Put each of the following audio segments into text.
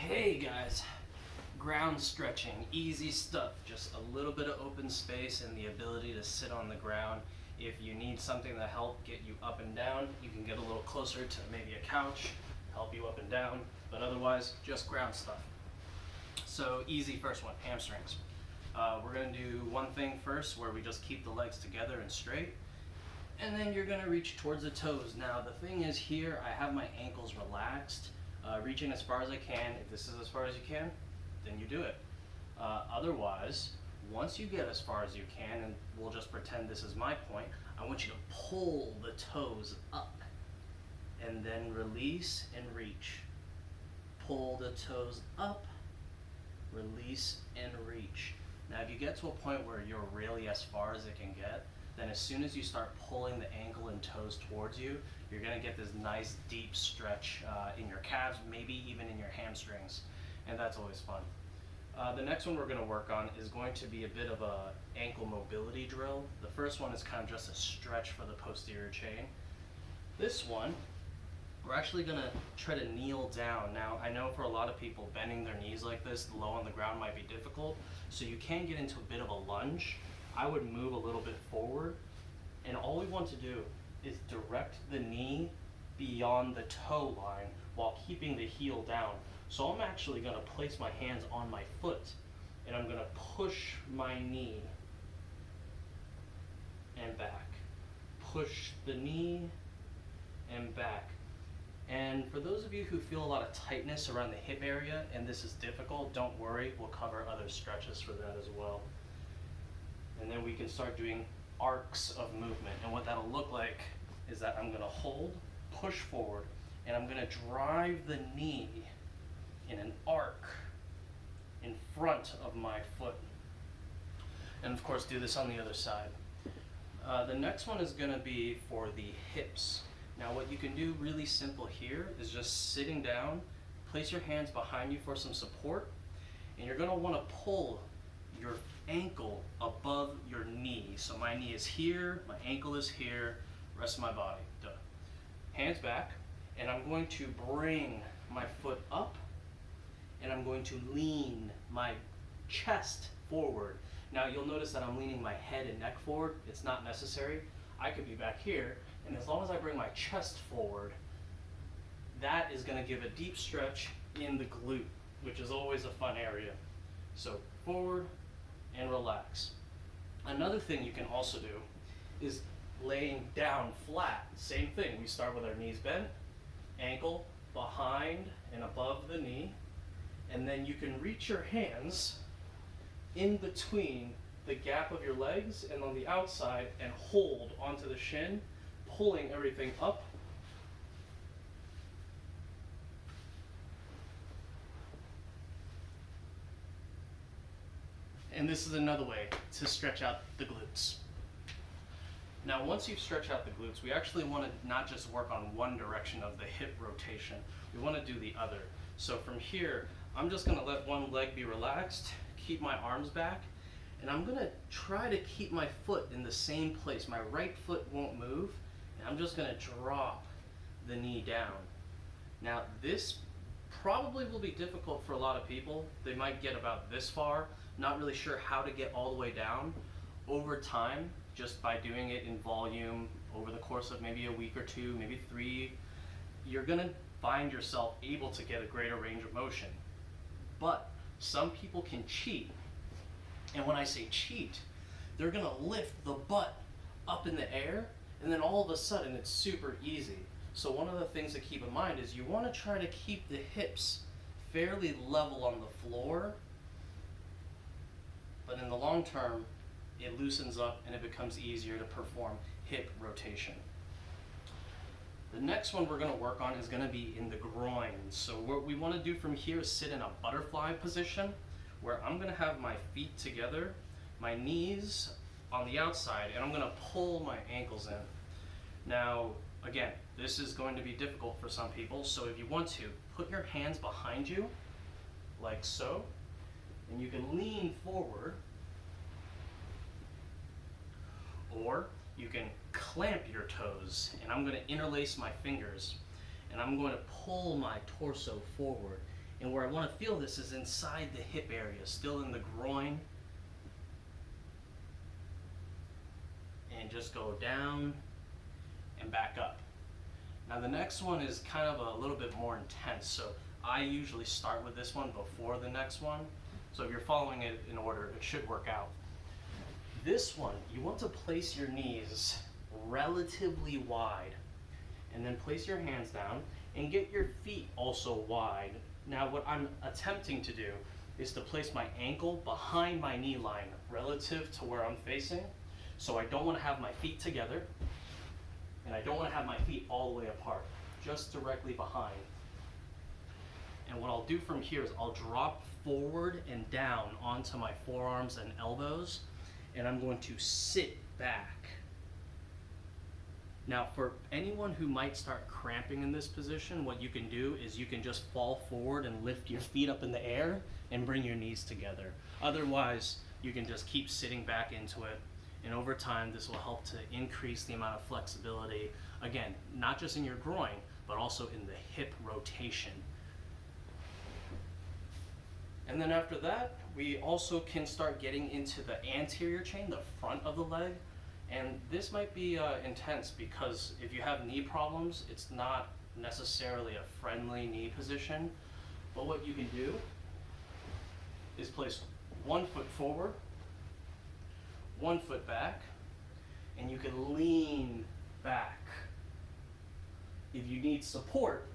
Hey guys, ground stretching, easy stuff, just a little bit of open space and the ability to sit on the ground. If you need something to help get you up and down, you can get a little closer to maybe a couch, help you up and down, but otherwise just ground stuff. So easy first one, hamstrings. We're gonna do one thing first where we just keep the legs together and straight, and then you're gonna reach towards the toes. Now the thing is here, I have my ankles relaxed, reaching as far as I can. If this is as far as you can, then you do it. Otherwise, once you get as far as you can, and we'll just pretend this is my point, I want you to pull the toes up and then release and reach. Pull the toes up, release and reach. Now if you get to a point where you're really as far as it can get, then as soon as you start pulling the ankle and toes towards you, you're gonna get this nice deep stretch in your calves, maybe even in your hamstrings, and that's always fun. The next one we're gonna work on is going to be a bit of a ankle mobility drill. The first one is kind of just a stretch for the posterior chain. This one, we're actually gonna try to kneel down. Now, I know for a lot of people, bending their knees like this, low on the ground might be difficult, so you can get into a bit of a lunge. I would move a little bit forward, and all we want to do is direct the knee beyond the toe line while keeping the heel down. So I'm actually gonna place my hands on my foot, and I'm gonna push my knee and back. Push the knee and back. And for those of you who feel a lot of tightness around the hip area and this is difficult, don't worry, we'll cover other stretches for that as well. And then we can start doing arcs of movement. And what that'll look like is that I'm gonna hold, push forward, and I'm gonna drive the knee in an arc in front of my foot. And of course, do this on the other side. The next one is gonna be for the hips. Now what you can do really simple here is just sitting down, place your hands behind you for some support, and you're gonna wanna pull your ankle above your knee. So my knee is here, my ankle is here, rest of my body, duh. Hands back, and I'm going to bring my foot up, and I'm going to lean my chest forward. Now you'll notice that I'm leaning my head and neck forward. It's not necessary. I could be back here, and as long as I bring my chest forward, that is gonna give a deep stretch in the glute, which is always a fun area. So forward and relax. Another thing you can also do is laying down flat. Same thing, we start with our knees bent, ankle behind and above the knee, and then you can reach your hands in between the gap of your legs and on the outside and hold onto the shin, pulling everything up. And this is another way to stretch out the glutes. Now, once you've stretched out the glutes, we actually want to not just work on one direction of the hip rotation, we want to do the other. So from here, I'm just going to let one leg be relaxed, keep my arms back, and I'm going to try to keep my foot in the same place. My right foot won't move, and I'm just going to drop the knee down. Now, this probably will be difficult for a lot of people. They might get about this far, not really sure how to get all the way down. Over time, just by doing it in volume over the course of maybe a week or two, maybe 3, you're gonna find yourself able to get a greater range of motion. But some people can cheat. And when I say cheat, they're gonna lift the butt up in the air, and then all of a sudden it's super easy. So one of the things to keep in mind is you wanna try to keep the hips fairly level on the floor, but in the long term, it loosens up and it becomes easier to perform hip rotation. The next one we're gonna work on is gonna be in the groin. So what we wanna do from here is sit in a butterfly position where I'm gonna have my feet together, my knees on the outside, and I'm gonna pull my ankles in. Now, again, this is going to be difficult for some people, so if you want to, put your hands behind you, like so, and you can lean forward, or you can clamp your toes, and I'm going to interlace my fingers, and I'm going to pull my torso forward And where I want to feel this is inside the hip area, still in the groin. And just go down and back up. Now the next one is kind of a little bit more intense, so I usually start with this one before the next one. So if you're following it in order, it should work out. This one, you want to place your knees relatively wide, and then place your hands down and get your feet also wide. Now what I'm attempting to do is to place my ankle behind my knee line relative to where I'm facing. So I don't want to have my feet together, and I don't want to have my feet all the way apart, just directly behind. And what I'll do from here is I'll drop forward and down onto my forearms and elbows, and I'm going to sit back. Now for anyone who might start cramping in this position, what you can do is you can just fall forward and lift your feet up in the air and bring your knees together. Otherwise, you can just keep sitting back into it. And over time, this will help to increase the amount of flexibility, again, not just in your groin, but also in the hip rotation. And then after that, we also can start getting into the anterior chain, the front of the leg. And this might be intense because if you have knee problems, it's not necessarily a friendly knee position. But what you can do is place 1 foot forward, 1 foot back, and you can lean back. If you need support,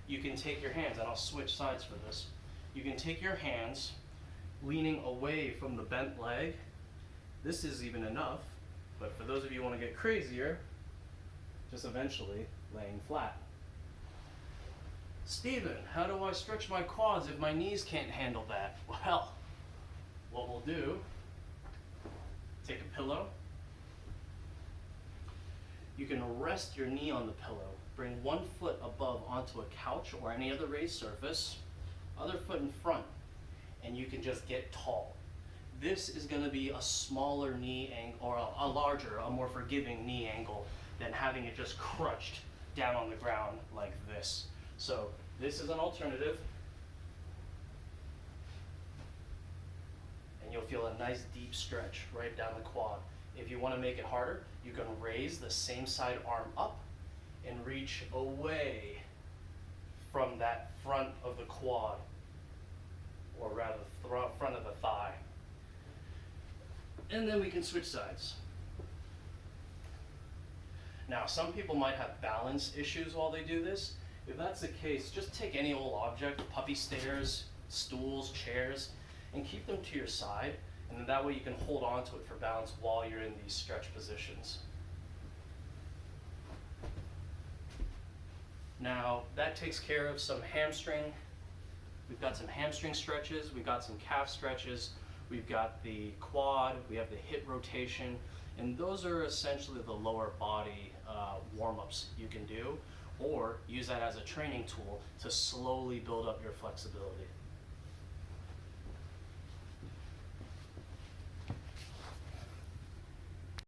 you can take your hands, and I'll switch sides for this. You can take your hands leaning away from the bent leg. This is even enough, but for those of you who want to get crazier, just eventually laying flat. Steven, how do I stretch my quads if my knees can't handle that? Well, what we'll do, take a pillow. You can rest your knee on the pillow. Bring 1 foot above onto a couch or any other raised surface, other foot in front, and you can just get tall. This is going to be a smaller knee angle, or a larger, a more forgiving knee angle than having it just crushed down on the ground like this. So this is an alternative. And you'll feel a nice deep stretch right down the quad. If you want to make it harder, you can raise the same side arm up and reach away from that front of the quad, or rather front of the thigh. And then we can switch sides. Now, some people might have balance issues while they do this. If that's the case, just take any old object, puppy stairs, stools, chairs, and keep them to your side, and then that way you can hold on to it for balance while you're in these stretch positions. Now, that takes care of some hamstring. We've got some hamstring stretches, we've got some calf stretches, we've got the quad, we have the hip rotation, and those are essentially the lower body warm-ups you can do, or use that as a training tool to slowly build up your flexibility.